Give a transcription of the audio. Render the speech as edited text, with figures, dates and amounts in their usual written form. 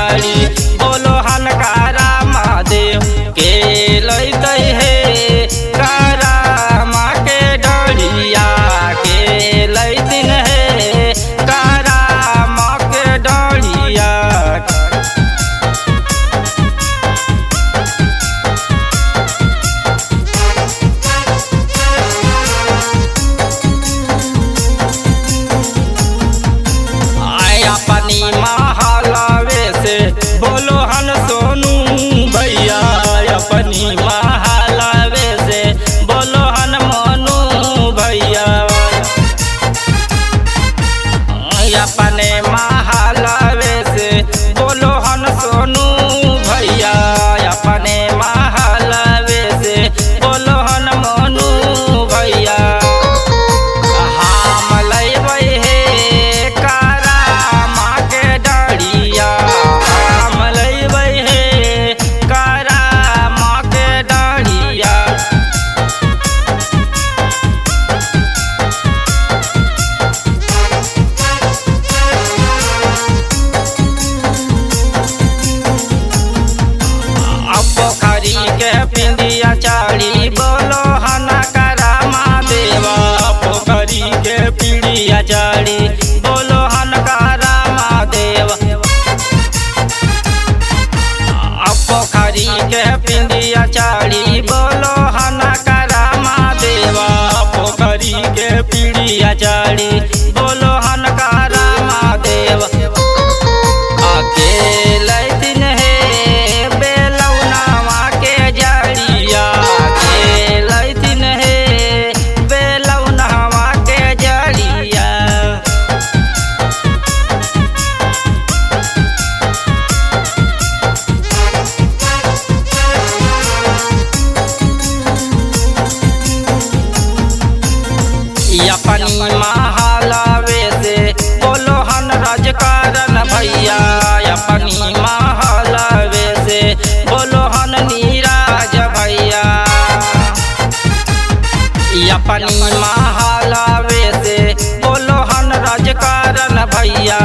चाड़ी बोलो हनकारा महादेव के लैते हे कारा माँ के डरिया के लैतिन हे कारा माँ के डरिया। अपनी महालवे से बोलो हन सोनू भैया अपनी महालवे से बोलो हन मोनू भैया अपने महालवे से बोलो हन सोनू भैया अपने महालवे से बोलो हन मोनू भैया। के पिंडिया चाड़ी बोलो हनकारा महादेव पोखरी के पिंडिया चाड़ी बोलो हनकारा महादेव पोखरी के पिंडिया चाड़ी बोलो हनकारा महादेव पोखरी के पिंडिया चाड़ी बोलो हनकारा महादेव। अकेले दिन है बेलौना के जड़िया अकेले दिन है बेलौना के जड़िया। अपनी महालवे से बोलो हन राजकारण भैया अपनी महालवे से बोलो हन नीराज भैया अपनी महालवे से बोलो हन राजकारण भैया